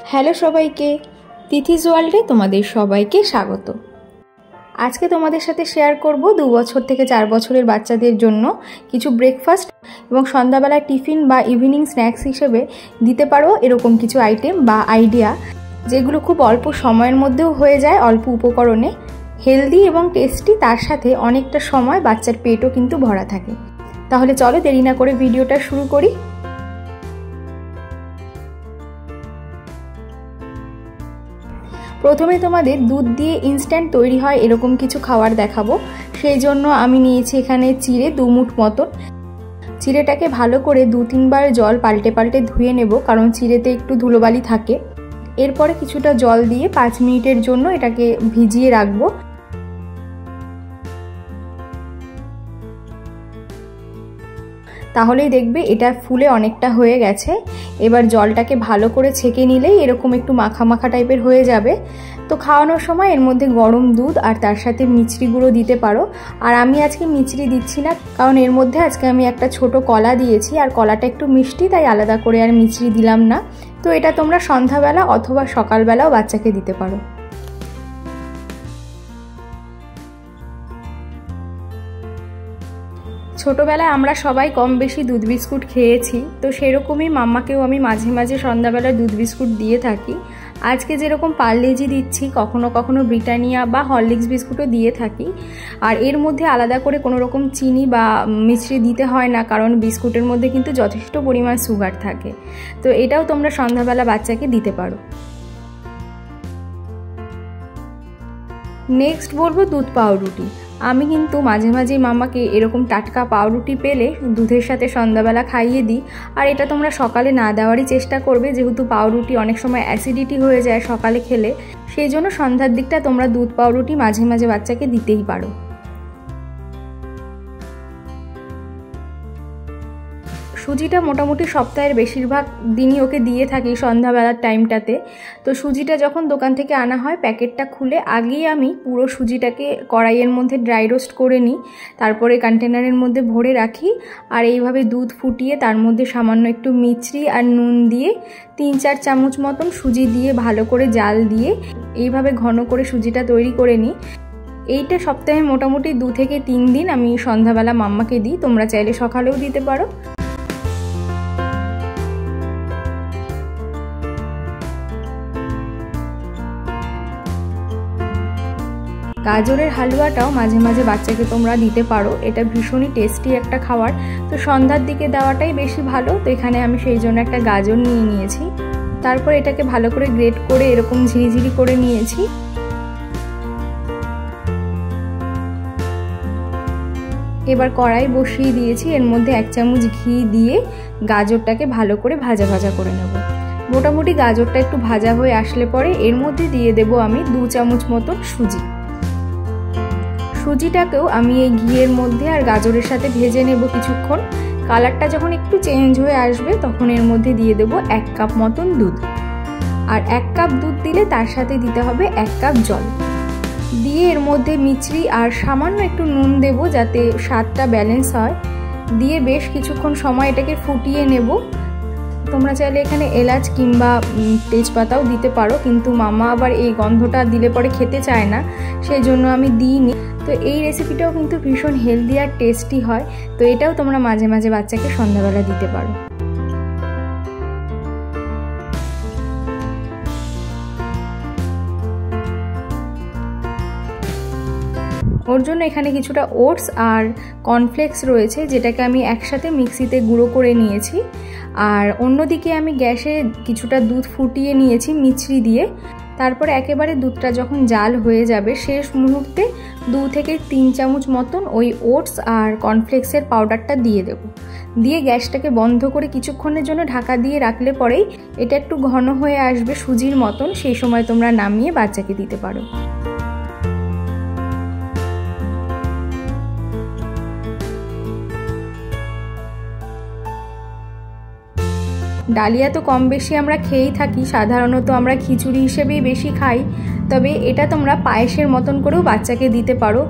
Hello সবাইকে, তিথিস ওয়ার্ল্ডে তোমাদের সবাইকে স্বাগত। আজকে তোমাদের সাথে শেয়ার করব 2 বছর থেকে 4 বছরের বাচ্চাদের জন্য কিছু ব্রেকফাস্ট এবং সন্ধ্যাবেলা টিফিন বা ইভিনিং স্ন্যাক্স হিসেবে দিতে পারো এরকম কিছু আইটেম বা আইডিয়া, যেগুলো খুব অল্প সময়ের মধ্যেও হয়ে যায়, অল্প উপকরণে, হেলদি এবং টেস্টি, তার সাথে অনেকটা সময় বাচ্চার পেটও কিন্তু ভরা থাকে। তাহলে চলো দেরি না করে ভিডিওটা শুরু করি। প্রথমে তোমাদের দুধ দিয়ে ইনস্ট্যান্ট তৈরি হয় এরকম কিছু খাবার দেখাবো। সেই জন্য আমি নিয়েছি এখানে চিড়ে 2 মুঠ মতন। চিড়েটাকে ভালো করে 2-3 বার জল পাল্টে পাল্টে ধুয়ে নেব, কারণ চিড়েতে একটু ধুলোবালি থাকে। এরপরে কিছুটা জল দিয়ে 5 মিনিটের জন্য এটাকে ভিজিয়ে রাখবো। তাহলেই দেখবে এটা ফুলে অনেকটা হয়ে গেছে। এবার জলটাকে ভালো করে ছেঁকে নিলেই এরকম একটু মাখা মাখা টাইপের হয়ে যাবে। তো খাওয়ানোর সময় এর মধ্যে গরম দুধ আর তার সাথে মিছরি গুঁড়ো দিতে পারো। আর আমি আজকে মিছরি দিচ্ছি না, কারণ এর মধ্যে আজকে আমি একটা ছোট কলা দিয়েছি, আর কলাটা একটু মিষ্টি, তাই আলাদা করে আর মিছরি দিলাম না। তো এটা তোমরা সন্ধ্যাবেলা অথবা সকালবেলাও বাচ্চাকে দিতে পারো। ছোটোবেলায় আমরা সবাই কম বেশি দুধ বিস্কুট খেয়েছি, তো সেরকমই মাম্মাকেও আমি মাঝে মাঝে সন্ধ্যাবেলা দুধ বিস্কুট দিয়ে থাকি। আজকে যেরকম পার্লেজি দিচ্ছি, কখনো কখনো ব্রিটানিয়া বা হরলিক্স বিস্কুটও দিয়ে থাকি। আর এর মধ্যে আলাদা করে কোনো রকম চিনি বা মিছরি দিতে হয় না, কারণ বিস্কুটের মধ্যে কিন্তু যথেষ্ট পরিমাণ সুগার থাকে। তো এটাও তোমরা সন্ধ্যাবেলা বাচ্চাকে দিতে পারো। নেক্সট বলবো দুধ পাউরুটি। আমি কিন্তু মাঝে মাঝেই মাম্মাকে এরকম টাটকা পাউরুটি পেলে দুধের সাথে সন্ধ্যাবেলা খাইয়ে দিই। আর এটা তোমরা সকালে না দেওয়ারই চেষ্টা করবে, যেহেতু পাউরুটি অনেক সময় অ্যাসিডিটি হয়ে যায় সকালে খেলে। সেই জন্য সন্ধ্যার দিকটা তোমরা দুধ পাউরুটি মাঝে মাঝে বাচ্চাকে দিতেই পারো। সুজিটা মোটামুটি সপ্তাহের বেশিরভাগ দিনই ওকে দিয়ে থাকি সন্ধ্যাবেলার টাইমটাতে। তো সুজিটা যখন দোকান থেকে আনা হয়, প্যাকেটটা খুলে আগেই আমি পুরো সুজিটাকে কড়াইয়ের মধ্যে ড্রাই রোস্ট করে নিই, তারপরে কন্টেনারের মধ্যে ভরে রাখি। আর এইভাবে দুধ ফুটিয়ে তার মধ্যে সামান্য একটু মিছরি আর নুন দিয়ে 3-4 চামচ মতন সুজি দিয়ে ভালো করে জাল দিয়ে এইভাবে ঘন করে সুজিটা তৈরি করে নিই। এইটা সপ্তাহে মোটামুটি 2 থেকে 3 দিন আমি সন্ধ্যাবেলা মাম্মাকে দিই। তোমরা চাইলে সকালেও দিতে পারো। গাজরের হালুয়াটাও মাঝে মাঝে বাচ্চাকে তোমরা দিতে পারো, এটা ভীষণই টেস্টি একটা খাবার। তো সন্ধ্যার দিকে দেওয়াটাই বেশি ভালো। তো এখানে আমি সেই জন্য একটা গাজর নিয়ে নিয়েছি, তারপর এটাকে ভালো করে গ্রেট করে এরকম ঝিরিঝিরি করে নিয়েছি। এবার কড়াই বসিয়ে দিয়েছি, এর মধ্যে 1 চামচ ঘি দিয়ে গাজরটাকে ভালো করে ভাজা ভাজা করে নেব। মোটামুটি গাজরটা একটু ভাজা হয়ে আসলে পরে এর মধ্যে দিয়ে দেব আমি 2 চামচ মতন সুজি। সুজিটাকেও আমি এই ঘিয়ের মধ্যে আর গাজরের সাথে ভেজে নেব কিছুক্ষণ। কালারটা যখন একটু চেঞ্জ হয়ে আসবে, তখন এর মধ্যে দিয়ে দেব 1 কাপ মতন দুধ। আর 1 কাপ দুধ দিলে তার সাথে দিতে হবে 1 কাপ জল দিয়ে এর মধ্যে মিছরি আর সামান্য একটু নুন দেব, যাতে স্বাদটা ব্যালেন্স হয়। দিয়ে বেশ কিছুক্ষণ সময় এটাকে ফুটিয়ে নেব। তোমরা চাইলে এখানে এলাচ কিংবা তেজপাতাও দিতে পারো, কিন্তু মাম্মা আবার এই গন্ধটা দিলে পরে খেতে চায় না, সেই জন্য আমি দিইনি। তো এই রেসিপিটাও কিন্তু ভীষণ হেলদি আর টেস্টি হয়। তো এটাও তোমরা মাঝে মাঝে বাচ্চাকে সন্ধ্যাবেলা দিতে পারো। ওর জন্য এখানে কিছুটা ওটস আর কর্নফ্লেক্স রয়েছে, যেটাকে আমি একসাথে মিক্সিতে গুঁড়ো করে নিয়েছি। আর অন্যদিকে আমি গ্যাসে কিছুটা দুধ ফুটিয়ে নিয়েছি মিছরি দিয়ে। তারপরে একেবারে দুধটা যখন জাল হয়ে যাবে, শেষ মুহূর্তে 2 থেকে 3 চামচ মতন ওই ওটস আর কর্নফ্লেক্সের পাউডারটা দিয়ে দেব। দিয়ে গ্যাসটাকে বন্ধ করে কিছুক্ষণের জন্য ঢাকা দিয়ে রাখলে পরেই এটা একটু ঘন হয়ে আসবে সুজির মতন। সেই সময় তোমরা নামিয়ে বাচ্চাকে দিতে পারো। ডালিয়া তো কম বেশি আমরা খেয়েই থাকি, সাধারণত আমরা খিচুড়ি হিসেবেই বেশি খাই। তবে এটা তোমরা পায়েসের মতন করেও বাচ্চাকে দিতে পারো,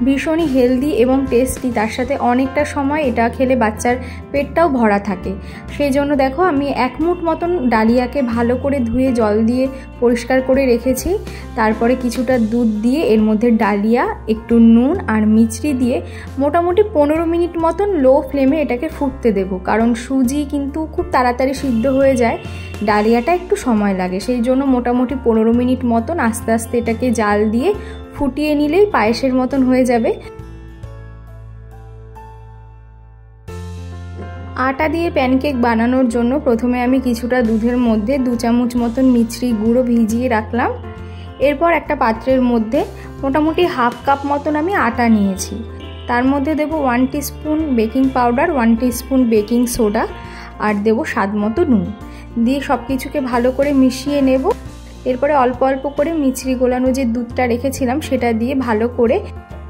ভীষণই হেলদি এবং টেস্টি। তার সাথে অনেকটা সময় এটা খেলে বাচ্চার পেটটাও ভরা থাকে। সেই জন্য দেখো আমি 1 মুঠ মতন ডালিয়াকে ভালো করে ধুয়ে জল দিয়ে পরিষ্কার করে রেখেছি। তারপরে কিছুটা দুধ দিয়ে এর মধ্যে ডালিয়া, একটু নুন আর মিছরি দিয়ে মোটামুটি 15 মিনিট মতন লো ফ্লেমে এটাকে ফুটতে দেব। কারণ সুজি কিন্তু খুব তাড়াতাড়ি সিদ্ধ হয়ে যায়, ডালিয়াটা একটু সময় লাগে। সেই জন্য মোটামুটি 15 মিনিট মতন আস্তে আস্তে এটাকে জাল দিয়ে ফুটিয়ে নিলেই পায়েসের মতন হয়ে যাবে। আটা দিয়ে প্যানকেক বানানোর জন্য প্রথমে আমি কিছুটা দুধের মধ্যে 2 চামচ মতন মিছরি গুঁড়ো ভিজিয়ে রাখলাম। এরপর একটা পাত্রের মধ্যে মোটামুটি 1/2 কাপ মতন আমি আটা নিয়েছি। তার মধ্যে দেব 1 teaspoon baking powder, 1 teaspoon baking soda আর দেব স্বাদ মতো নুন দিয়ে সব কিছুকে ভালো করে মিশিয়ে নেব। এরপরে অল্প অল্প করে মিছরি গোলানো যে দুধটা রেখেছিলাম সেটা দিয়ে ভালো করে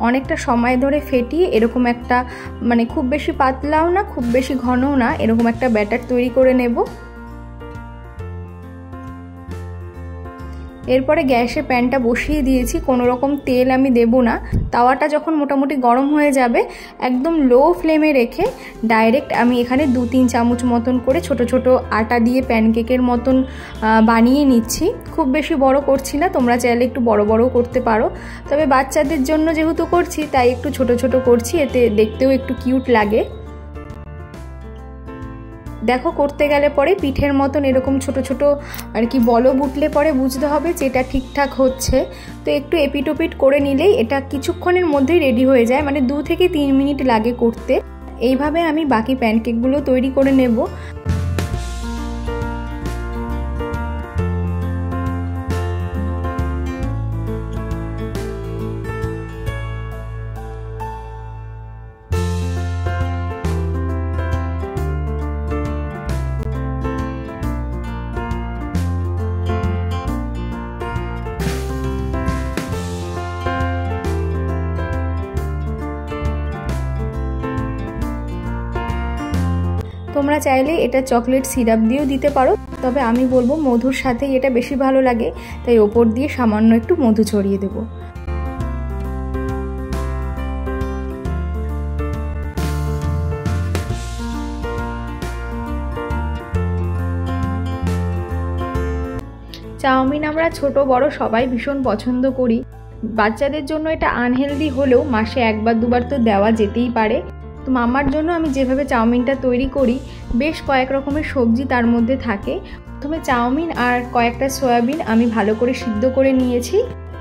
অনেকটা সময় ধরে ফেটিয়ে এরকম একটা খুব বেশি পাতলাও না খুব বেশি ঘনও না, এরকম একটা ব্যাটার তৈরি করে নেব। এরপরে গ্যাসে প্যানটা বসিয়ে দিয়েছি, কোনো রকম তেল আমি দেব না। তাওয়াটা যখন মোটামুটি গরম হয়ে যাবে একদম লো ফ্লেমে রেখে ডাইরেক্ট আমি এখানে 2-3 চামচ মতন করে ছোট ছোট আটা দিয়ে প্যানকেকের মতন বানিয়ে নিচ্ছি। খুব বেশি বড় করছি না, তোমরা চাইলে একটু বড় বড়ও করতে পারো, তবে বাচ্চাদের জন্য যেহেতু করছি তাই একটু ছোট ছোট করছি, এতে দেখতেও একটু কিউট লাগে। দেখো করতে গেলে পরে পিঠের মতন এরকম ছোট ছোট আর কি বল বুটলে পরে বুঝতে হবে যে এটা ঠিকঠাক হচ্ছে। তো একটু এপিটোপিট করে নিলেই এটা কিছুক্ষণের মধ্যেই রেডি হয়ে যায়, 2 থেকে 3 মিনিট লাগে করতে। এইভাবে আমি বাকি প্যানকেকগুলো তৈরি করে নেব। তোমরা চাইলে এটা চকলেট সিরাপ দিয়েও দিতে পারো, তবে আমি বলবো মধুর সাথেই এটা বেশি ভালো লাগে, তাই ওপর দিয়ে সামান্য একটু মধু ছড়িয়ে দেবো। চাউমিন আমরা ছোট বড় সবাই ভীষণ পছন্দ করি। বাচ্চাদের জন্য এটা আনহেলদি হলেও মাসে 1-2 বার তো দেওয়া যেতেই পারে। তো মামার জন্য আমি যেভাবে চাউমিনটা তৈরি করি, বেশ কয়েক রকমের সবজি তার মধ্যে থাকে। প্রথমে চাউমিন আর কয়েকটা সয়াবিন আমি ভালো করে সিদ্ধ করে নিয়েছি।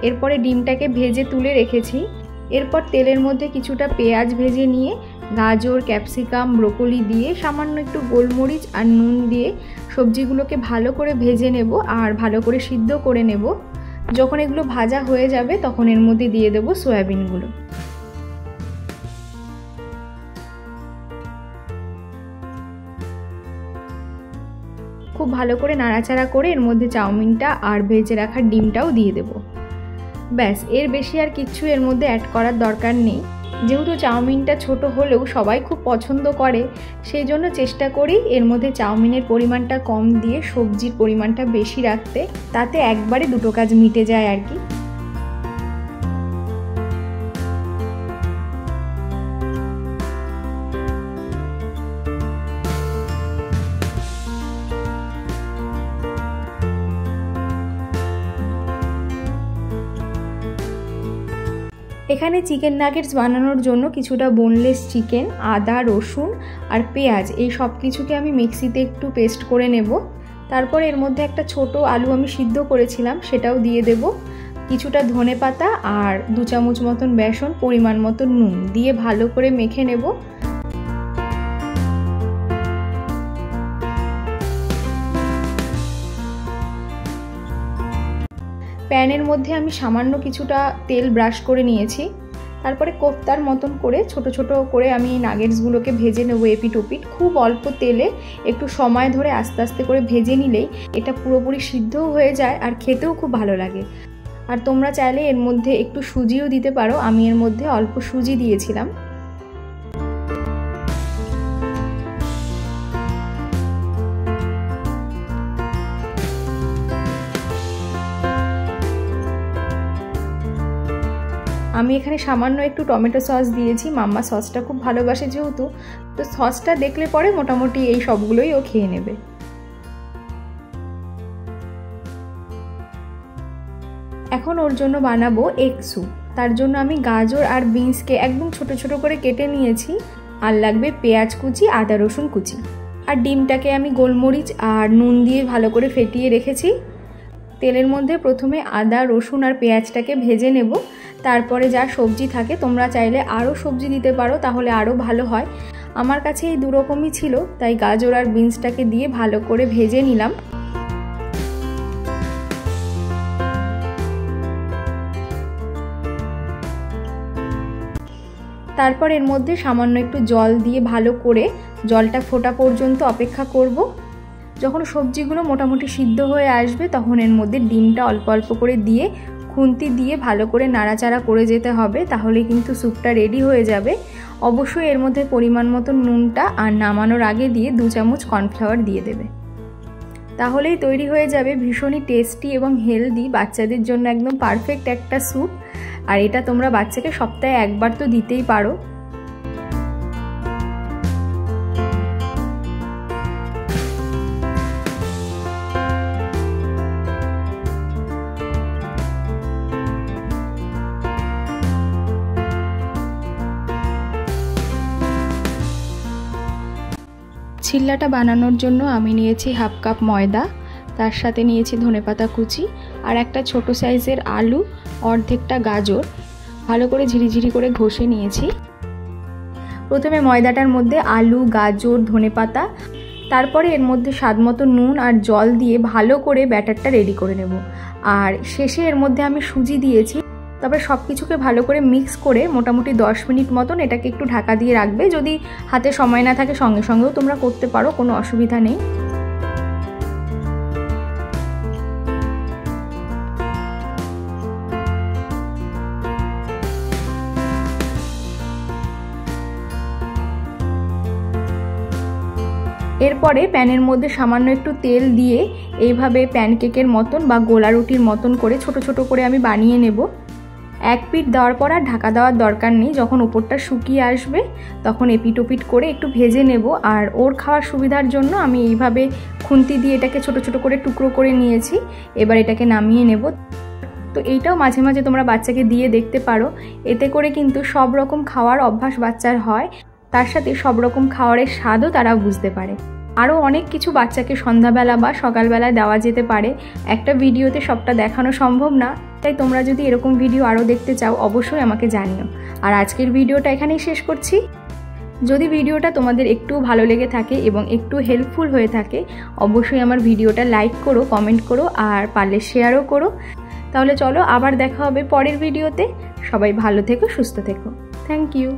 এরপরে ডিমটাকে ভেজে তুলে রেখেছি। এরপর তেলের মধ্যে কিছুটা পেঁয়াজ ভেজে নিয়ে গাজর, ক্যাপসিকাম, ব্রোকলি দিয়ে সামান্য একটু গোলমরিচ আর নুন দিয়ে সবজিগুলোকে ভালো করে ভেজে নেব আর ভালো করে সিদ্ধ করে নেব। যখন এগুলো ভাজা হয়ে যাবে তখন এর মধ্যে দিয়ে দেব সয়াবিনগুলো। খুব ভালো করে নাড়াচাড়া করে এর মধ্যে চাউমিনটা আর ভেজে রাখা ডিমটাও দিয়ে দেব। ব্যাস, এর বেশি আর কিচ্ছু এর মধ্যে অ্যাড করার দরকার নেই। যেহেতু চাউমিনটা ছোট হলেও সবাই খুব পছন্দ করে, সেই জন্য চেষ্টা করি এর মধ্যে চাউমিনের পরিমাণটা কম দিয়ে সবজির পরিমাণটা বেশি রাখতে, তাতে একবারে দুটো কাজ মিটে যায় আর কি। এখানে চিকেন নাগেটস বানানোর জন্য কিছুটা বোনলেস চিকেন, আদা, রসুন আর পেঁয়াজ এই সব কিছুকে আমি মিক্সিতে একটু পেস্ট করে নেব। তারপর এর মধ্যে একটা ছোট আলু আমি সিদ্ধ করেছিলাম সেটাও দিয়ে দেব। কিছুটা ধনেপাতা আর 2 চামচ মতন বেসন, পরিমাণ মতো নুন দিয়ে ভালো করে মেখে নেব। প্যানের মধ্যে আমি সামান্য কিছুটা তেল ব্রাশ করে নিয়েছি। তারপরে কোফতার মতন করে ছোট ছোট করে আমি এই নাগেটসগুলোকে ভেজে নেব এপিট ওপিট। খুব অল্প তেলে একটু সময় ধরে আস্তে আস্তে করে ভেজে নিলেই এটা পুরোপুরি সিদ্ধও হয়ে যায় আর খেতেও খুব ভালো লাগে। আর তোমরা চাইলে এর মধ্যে একটু সুজিও দিতে পারো, আমি এর মধ্যে অল্প সুজি দিয়েছিলাম। আমি এখানে সামান্য একটু টমেটো সস দিয়েছি, মাম্মা সসটা খুব ভালোবাসে যেহেতু, তো সসটা দেখলে পরে মোটামুটি এই সবগুলোই ও খেয়ে নেবে। এখন ওর জন্য বানাবো এগ স্যুপ। তার জন্য আমি গাজর আর বিনসকে একদম ছোট ছোট করে কেটে নিয়েছি, আর লাগবে পেঁয়াজ কুচি, আদা রসুন কুচি, আর ডিমটাকে আমি গোলমরিচ আর নুন দিয়ে ভালো করে ফেটিয়ে রেখেছি। তেলের মধ্যে প্রথমে আদা রসুন আর পেঁয়াজটাকে ভেজে নেব, তারপরে যা সবজি থাকে তোমরা চাইলে আরও সবজি দিতে পারো, তাহলে আরও ভালো হয়। আমার কাছে এই দুরকমই ছিল, তাই গাজর আর বিনসটাকে দিয়ে ভালো করে ভেজে নিলাম। তারপর এর মধ্যে সামান্য একটু জল দিয়ে ভালো করে জলটা ফোটা পর্যন্ত অপেক্ষা করব। যখন সবজিগুলো মোটামুটি সিদ্ধ হয়ে আসবে তখন এর মধ্যে ডিমটা অল্প অল্প করে দিয়ে খুন্তি দিয়ে ভালো করে নাড়াচাড়া করে যেতে হবে, তাহলে কিন্তু স্যুপটা রেডি হয়ে যাবে। অবশ্যই এর মধ্যে পরিমাণ মতো নুনটা আর নামানোর আগে দিয়ে 2 চামচ কর্নফ্লাওয়ার দিয়ে দেবে, তাহলেই তৈরি হয়ে যাবে ভীষণই টেস্টি এবং হেলদি, বাচ্চাদের জন্য একদম পারফেক্ট একটা স্যুপ। আর এটা তোমরা বাচ্চাকে সপ্তাহে একবার তো দিতেই পারো। চিল্লাটা বানানোর জন্য আমি নিয়েছি হাফ কাপ ময়দা, তার সাথে নিয়েছি ধনেপাতা কুচি আর একটা ছোট সাইজের আলু, অর্ধেকটা গাজর ভালো করে ঝিরিঝিরি করে ঘষে নিয়েছি। প্রথমে ময়দাটার মধ্যে আলু, গাজর, ধনেপাতা, তারপরে এর মধ্যে স্বাদমতো নুন আর জল দিয়ে ভালো করে ব্যাটারটা রেডি করে নেব। আর শেষে এর মধ্যে আমি সুজি দিয়েছি। তবে সব কিছুকে ভালো করে মিক্স করে মোটামুটি 10 মিনিট মতন এটাকে একটু ঢাকা দিয়ে রাখবে। যদি হাতে সময় না থাকে সঙ্গে সঙ্গেও তোমরা করতে পারো, কোনো অসুবিধা নেই। এরপরে প্যানের মধ্যে সামান্য একটু তেল দিয়ে এইভাবে প্যানকেকের মতন বা গোলা রুটির মতন করে ছোট ছোট করে আমি বানিয়ে নেব। এক পিঠ দেওয়ার পর আর ঢাকা দেওয়ার দরকার নেই, যখন উপরটা শুকিয়ে আসবে তখন এপিট ওপিট করে একটু ভেজে নেব। আর ওর খাওয়ার সুবিধার জন্য আমি এইভাবে খুন্তি দিয়ে এটাকে ছোট ছোট করে টুকরো করে নিয়েছি। এবার এটাকে নামিয়ে নেব। তো এইটাও মাঝে মাঝে তোমরা বাচ্চাকে দিয়ে দেখতে পারো, এতে করে কিন্তু সব রকম খাওয়ার অভ্যাস বাচ্চার হয়, তার সাথে সব রকম খাওয়ারের স্বাদও তারা বুঝতে পারে। আরও অনেক কিছু বাচ্চাকে সন্ধ্যাবেলা বা সকালবেলায় দেওয়া যেতে পারে, একটা ভিডিওতে সবটা দেখানো সম্ভব না, তাই তোমরা যদি এরকম ভিডিও আরও দেখতে চাও অবশ্যই আমাকে জানিও। আর আজকের ভিডিওটা এখানেই শেষ করছি। যদি ভিডিওটা তোমাদের একটু ভালো লেগে থাকে এবং একটু হেল্পফুল হয়ে থাকে অবশ্যই আমার ভিডিওটা লাইক করো, কমেন্ট করো আর পারলে শেয়ারও করো। তাহলে চলো আবার দেখা হবে পরের ভিডিওতে। সবাই ভালো থেকো, সুস্থ থেকো। Thank you.